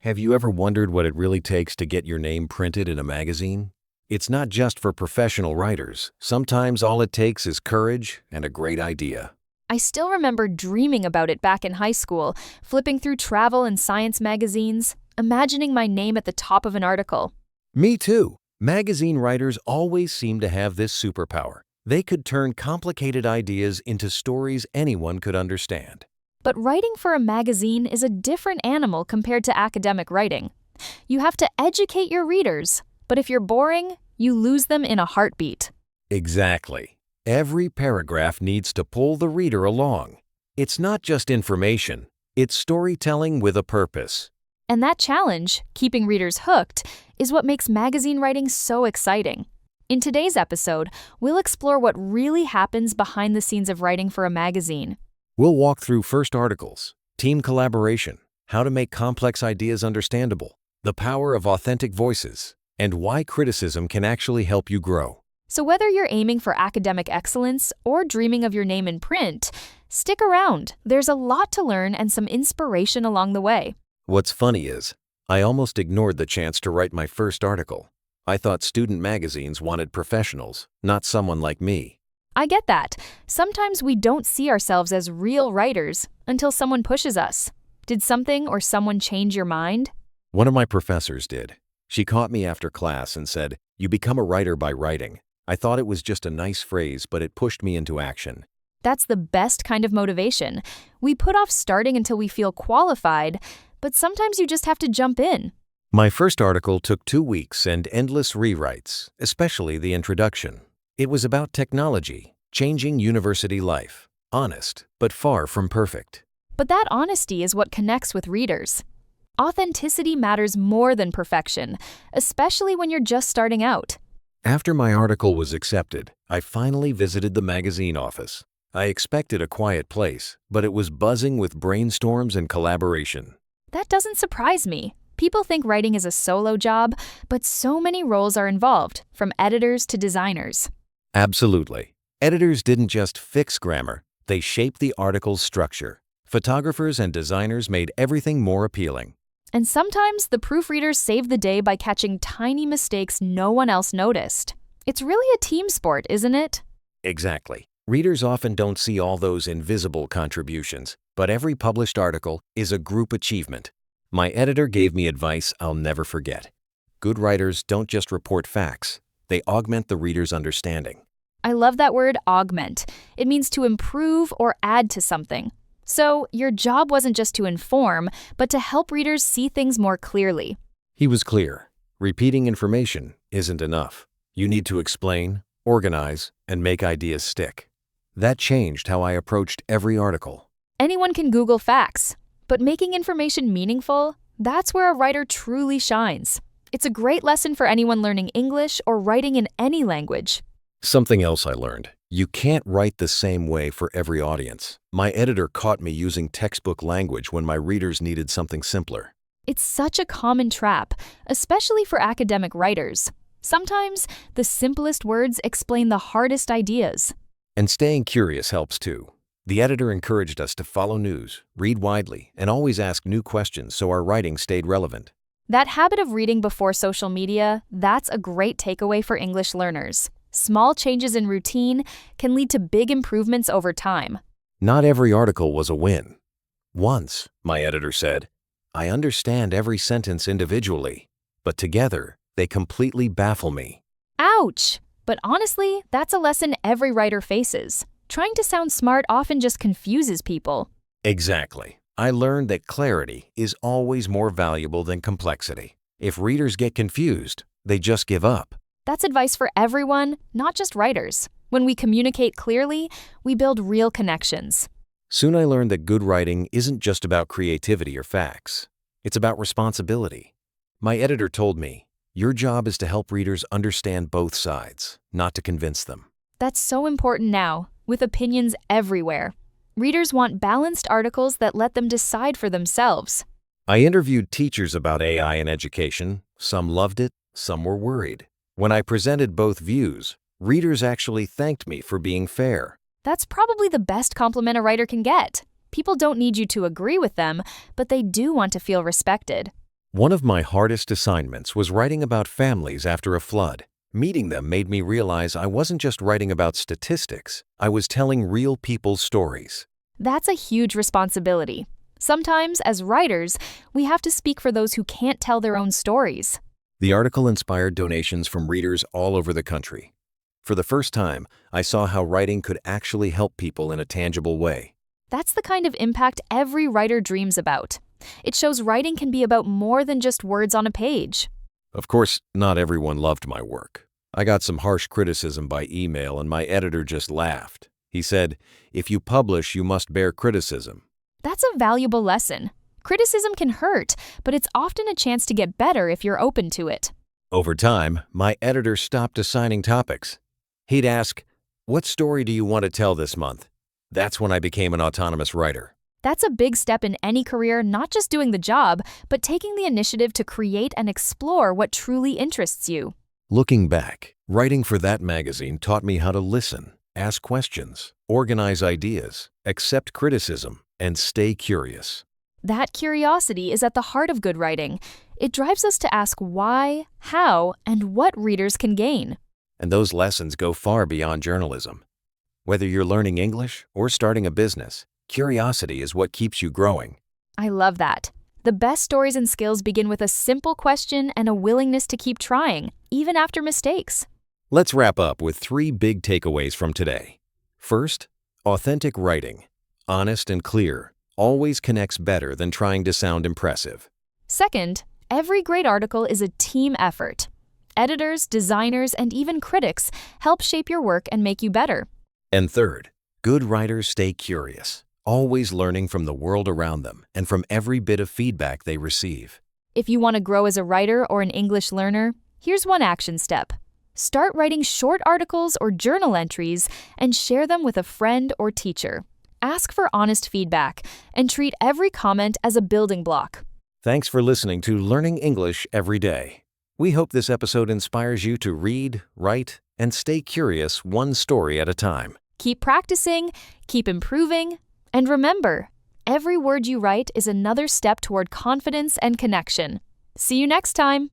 Have you ever wondered what it really takes to get your name printed in a magazine? It's not just for professional writers. Sometimes all it takes is courage and a great idea. I still remember dreaming about it back in high school, flipping through travel and science magazines, imagining my name at the top of an article. Me too. Magazine writers always seem to have this superpower. They could turn complicated ideas into stories anyone could understand. But writing for a magazine is a different animal compared to academic writing. You have to educate your readers, but if you're boring, you lose them in a heartbeat. Exactly. Every paragraph needs to pull the reader along. It's not just information, it's storytelling with a purpose. And that challenge, keeping readers hooked, is what makes magazine writing so exciting. In today's episode, we'll explore what really happens behind the scenes of writing for a magazine. We'll walk through first articles, team collaboration, how to make complex ideas understandable, the power of authentic voices, and why criticism can actually help you grow. So whether you're aiming for academic excellence or dreaming of your name in print, stick around. There's a lot to learn and some inspiration along the way. What's funny is, I almost ignored the chance to write my first article. I thought student magazines wanted professionals, not someone like me. I get that. Sometimes we don't see ourselves as real writers until someone pushes us. Did something or someone change your mind? One of my professors did. She caught me after class and said, "You become a writer by writing." I thought it was just a nice phrase, but it pushed me into action. That's the best kind of motivation. We put off starting until we feel qualified, but sometimes you just have to jump in. My first article took 2 weeks and endless rewrites, especially the introduction. It was about technology, changing university life. Honest, but far from perfect. But that honesty is what connects with readers. Authenticity matters more than perfection, especially when you're just starting out. After my article was accepted, I finally visited the magazine office. I expected a quiet place, but it was buzzing with brainstorms and collaboration. That doesn't surprise me. People think writing is a solo job, but so many roles are involved, from editors to designers. Absolutely. Editors didn't just fix grammar, they shaped the article's structure. Photographers and designers made everything more appealing. And sometimes the proofreaders save the day by catching tiny mistakes no one else noticed. It's really a team sport, isn't it? Exactly. Readers often don't see all those invisible contributions, but every published article is a group achievement. My editor gave me advice I'll never forget. Good writers don't just report facts, they augment the reader's understanding. I love that word, augment. It means to improve or add to something. So your job wasn't just to inform, but to help readers see things more clearly. He was clear. Repeating information isn't enough. You need to explain, organize, and make ideas stick. That changed how I approached every article. Anyone can Google facts, but making information meaningful, that's where a writer truly shines. It's a great lesson for anyone learning English or writing in any language. Something else I learned. You can't write the same way for every audience. My editor caught me using textbook language when my readers needed something simpler. It's such a common trap, especially for academic writers. Sometimes the simplest words explain the hardest ideas. And staying curious helps too. The editor encouraged us to follow news, read widely, and always ask new questions so our writing stayed relevant. That habit of reading before social media, that's a great takeaway for English learners. Small changes in routine can lead to big improvements over time. Not every article was a win. Once, my editor said, "I understand every sentence individually, but together they completely baffle me." Ouch! But honestly, that's a lesson every writer faces. Trying to sound smart often just confuses people. Exactly. I learned that clarity is always more valuable than complexity. If readers get confused, they just give up. That's advice for everyone, not just writers. When we communicate clearly, we build real connections. Soon I learned that good writing isn't just about creativity or facts. It's about responsibility. My editor told me, "Your job is to help readers understand both sides, not to convince them." That's so important now, with opinions everywhere. Readers want balanced articles that let them decide for themselves. I interviewed teachers about AI in education. Some loved it, some were worried. When I presented both views, readers actually thanked me for being fair. That's probably the best compliment a writer can get. People don't need you to agree with them, but they do want to feel respected. One of my hardest assignments was writing about families after a flood. Meeting them made me realize I wasn't just writing about statistics, I was telling real people's stories. That's a huge responsibility. Sometimes, as writers, we have to speak for those who can't tell their own stories. The article inspired donations from readers all over the country. For the first time, I saw how writing could actually help people in a tangible way. That's the kind of impact every writer dreams about. It shows writing can be about more than just words on a page. Of course, not everyone loved my work. I got some harsh criticism by email and my editor just laughed. He said, "If you publish, you must bear criticism." That's a valuable lesson. Criticism can hurt, but it's often a chance to get better if you're open to it. Over time, my editor stopped assigning topics. He'd ask, "What story do you want to tell this month?" That's when I became an autonomous writer. That's a big step in any career, not just doing the job, but taking the initiative to create and explore what truly interests you. Looking back, writing for that magazine taught me how to listen, ask questions, organize ideas, accept criticism, and stay curious. That curiosity is at the heart of good writing. It drives us to ask why, how, and what readers can gain. And those lessons go far beyond journalism. Whether you're learning English or starting a business, curiosity is what keeps you growing. I love that. The best stories and skills begin with a simple question and a willingness to keep trying, even after mistakes. Let's wrap up with 3 big takeaways from today. First, authentic writing, honest and clear, always connects better than trying to sound impressive. Second, every great article is a team effort. Editors, designers, and even critics help shape your work and make you better. And third, good writers stay curious, always learning from the world around them and from every bit of feedback they receive. If you want to grow as a writer or an English learner, here's one action step. Start writing short articles or journal entries and share them with a friend or teacher. Ask for honest feedback and treat every comment as a building block. Thanks for listening to Learning English Every Day. We hope this episode inspires you to read, write, and stay curious one story at a time. Keep practicing, keep improving, and remember, every word you write is another step toward confidence and connection. See you next time.